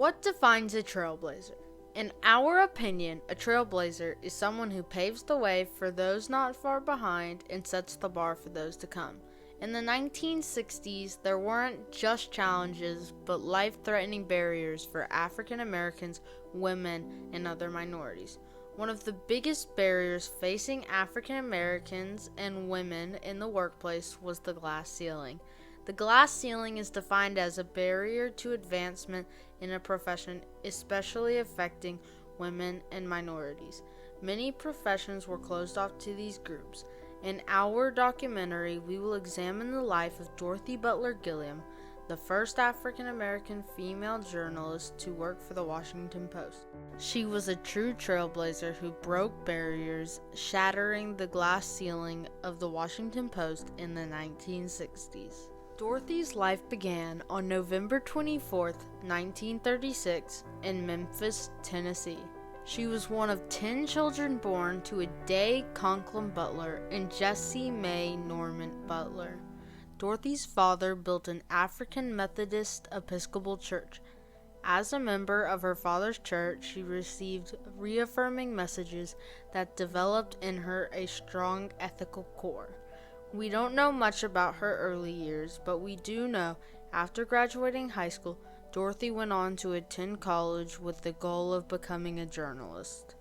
What defines a trailblazer? In our opinion, a trailblazer is someone who paves the way for those not far behind and sets the bar for those to come. In the 1960s, there weren't just challenges, but life-threatening barriers for African Americans, women, and other minorities. One of the biggest barriers facing African Americans and women in the workplace was the glass ceiling. The glass ceiling is defined as a barrier to advancement in a profession, especially affecting women and minorities. Many professions were closed off to these groups. In our documentary, we will examine the life of Dorothy Butler Gilliam, the first African American female journalist to work for the Washington Post. She was a true trailblazer who broke barriers, shattering the glass ceiling of the Washington Post in the 1960s. Dorothy's life began on November 24, 1936, in Memphis, Tennessee. She was one of 10 children born to Ade Conklin Butler and Jessie Mae Norman Butler. Dorothy's father built an African Methodist Episcopal church. As a member of her father's church, she received reaffirming messages that developed in her a strong ethical core. We don't know much about her early years, but we do know after graduating high school, Dorothy went on to attend college with the goal of becoming a journalist.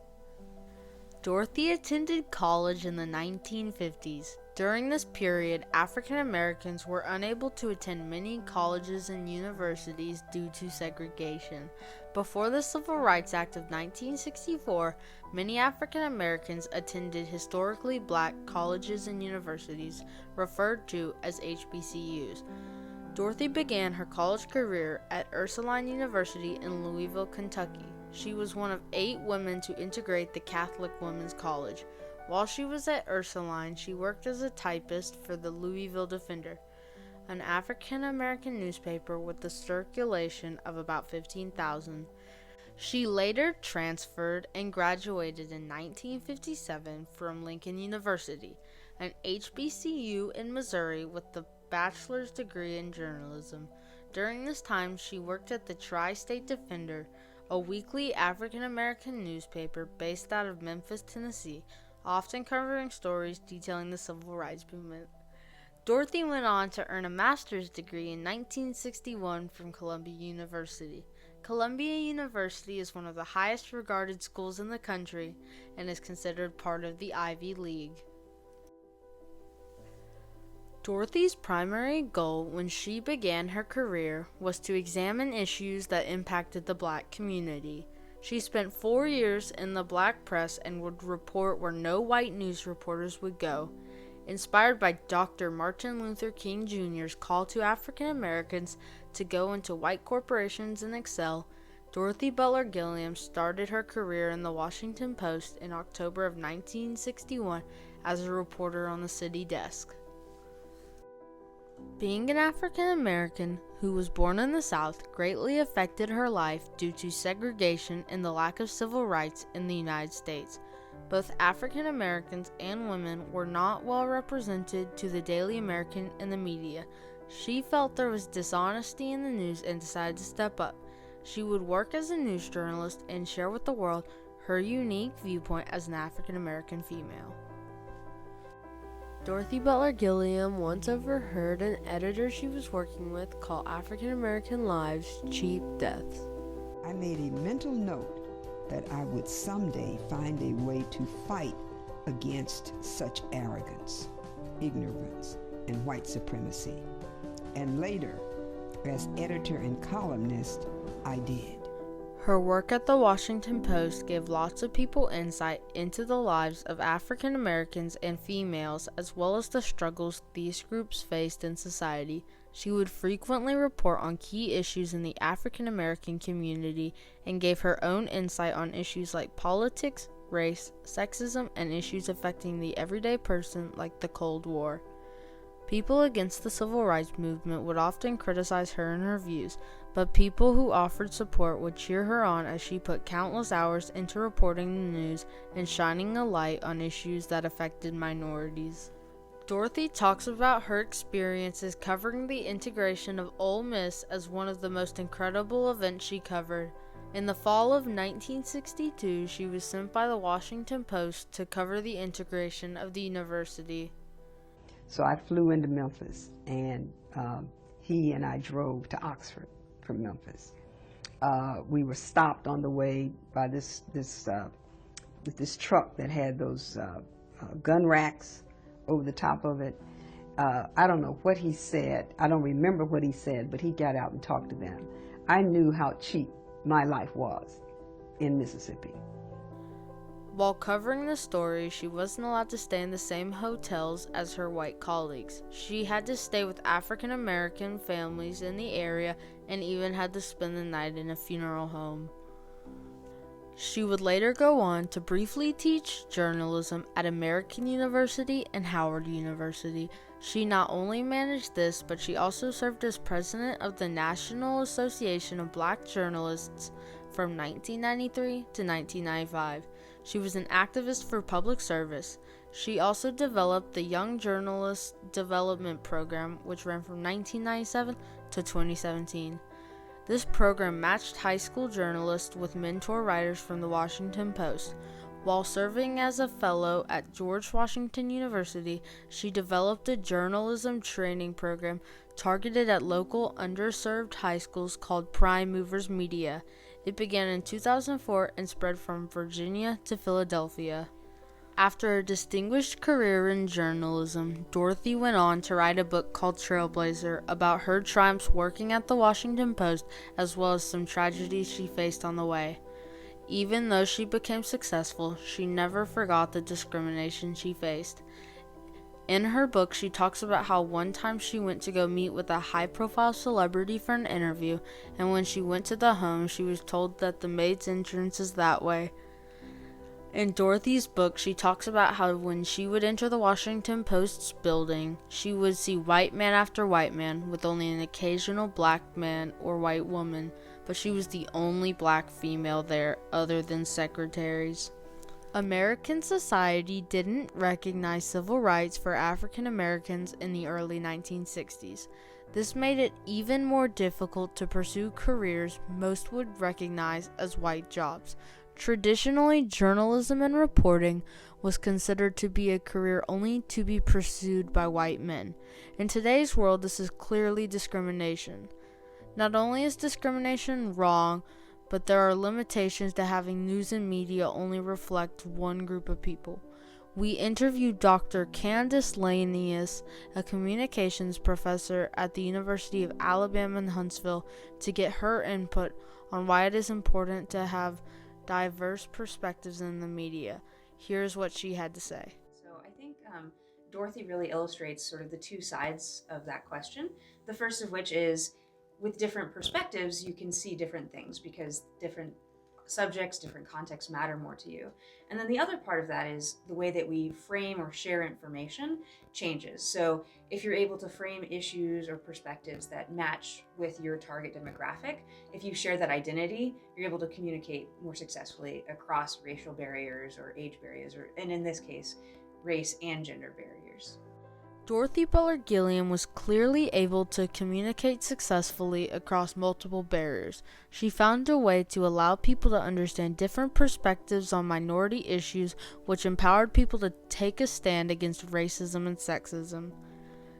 Dorothy attended college in the 1950s. During this period, African Americans were unable to attend many colleges and universities due to segregation. Before the Civil Rights Act of 1964, many African Americans attended historically black colleges and universities, referred to as HBCUs. Dorothy began her college career at Ursuline University in Louisville, Kentucky. She was one of 8 women to integrate the Catholic Women's College. While she was at Ursuline, she worked as a typist for the Louisville Defender, an African American newspaper with a circulation of about 15,000. She later transferred and graduated in 1957 from Lincoln University, an HBCU in Missouri, with a bachelor's degree in journalism. During this time, she worked at the Tri-State Defender, a weekly African American newspaper based out of Memphis, Tennessee, often covering stories detailing the civil rights movement. Dorothy went on to earn a master's degree in 1961 from Columbia University. Columbia University is one of the highest regarded schools in the country and is considered part of the Ivy League. Dorothy's primary goal when she began her career was to examine issues that impacted the black community. She spent 4 years in the black press and would report where no white news reporters would go. Inspired by Dr. Martin Luther King Jr.'s call to African Americans to go into white corporations and excel, Dorothy Butler Gilliam started her career in the Washington Post in October of 1961 as a reporter on the city desk. Being an African American who was born in the South greatly affected her life due to segregation and the lack of civil rights in the United States. Both African Americans and women were not well represented to the Daily American and the media. She felt there was dishonesty in the news and decided to step up. She would work as a news journalist and share with the world her unique viewpoint as an African American female. Dorothy Butler Gilliam once overheard an editor she was working with call African American lives cheap deaths. I made a mental note that I would someday find a way to fight against such arrogance, ignorance, and white supremacy. And later, as editor and columnist, I did. Her work at the Washington Post gave lots of people insight into the lives of African Americans and females, as well as the struggles these groups faced in society. She would frequently report on key issues in the African American community and gave her own insight on issues like politics, race, sexism, and issues affecting the everyday person like the Cold War. People against the civil rights movement would often criticize her and her views, but people who offered support would cheer her on as she put countless hours into reporting the news and shining a light on issues that affected minorities. Dorothy talks about her experiences covering the integration of Ole Miss as one of the most incredible events she covered. In the fall of 1962, she was sent by the Washington Post to cover the integration of the university. So I flew into Memphis, and he and I drove to Oxford from Memphis. We were stopped on the way by this truck that had those gun racks over the top of it. I don't know what he said. I don't remember what he said, but he got out and talked to them. I knew how cheap my life was in Mississippi. While covering the story, she wasn't allowed to stay in the same hotels as her white colleagues. She had to stay with African American families in the area and even had to spend the night in a funeral home. She would later go on to briefly teach journalism at American University and Howard University. She not only managed this, but she also served as president of the National Association of Black Journalists from 1993 to 1995. She was an activist for public service. She also developed the Young Journalist Development Program, which ran from 1997 to 2017. This program matched high school journalists with mentor writers from the Washington Post. While serving as a fellow at George Washington University, she developed a journalism training program targeted at local underserved high schools called Prime Movers Media. It began in 2004 and spread from Virginia to Philadelphia. After a distinguished career in journalism, Dorothy went on to write a book called Trailblazer about her triumphs working at the Washington Post, as well as some tragedies she faced on the way. Even though she became successful, she never forgot the discrimination she faced. In her book, she talks about how one time she went to go meet with a high-profile celebrity for an interview, and when she went to the home, she was told that the maid's entrance is that way. In Dorothy's book, she talks about how when she would enter the Washington Post's building, she would see white man after white man, with only an occasional black man or white woman, but she was the only black female there other than secretaries. American society didn't recognize civil rights for African Americans in the early 1960s. This made it even more difficult to pursue careers most would recognize as white jobs. Traditionally, journalism and reporting was considered to be a career only to be pursued by white men. In today's world, this is clearly discrimination. Not only is discrimination wrong, but there are limitations to having news and media only reflect one group of people. We interviewed Dr. Candace Lanius, a communications professor at the University of Alabama in Huntsville, to get her input on why it is important to have diverse perspectives in the media. Here's what she had to say. So I think Dorothy really illustrates sort of the two sides of that question. The first of which is, with different perspectives, you can see different things because different subjects, different contexts matter more to you. And then the other part of that is the way that we frame or share information changes. So if you're able to frame issues or perspectives that match with your target demographic, if you share that identity, you're able to communicate more successfully across racial barriers or age barriers, and in this case, race and gender barriers. Dorothy Butler Gilliam was clearly able to communicate successfully across multiple barriers. She found a way to allow people to understand different perspectives on minority issues, which empowered people to take a stand against racism and sexism.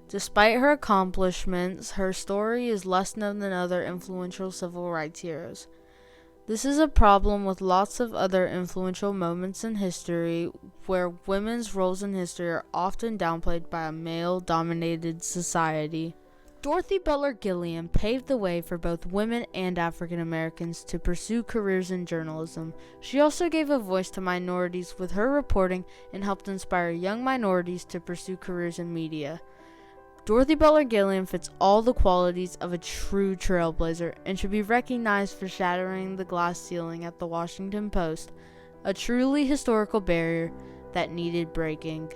Despite her accomplishments, her story is less known than other influential civil rights heroes. This is a problem with lots of other influential moments in history where women's roles in history are often downplayed by a male-dominated society. Dorothy Butler Gilliam paved the way for both women and African Americans to pursue careers in journalism. She also gave a voice to minorities with her reporting and helped inspire young minorities to pursue careers in media. Dorothy Butler Gilliam fits all the qualities of a true trailblazer and should be recognized for shattering the glass ceiling at the Washington Post, a truly historical barrier that needed breaking.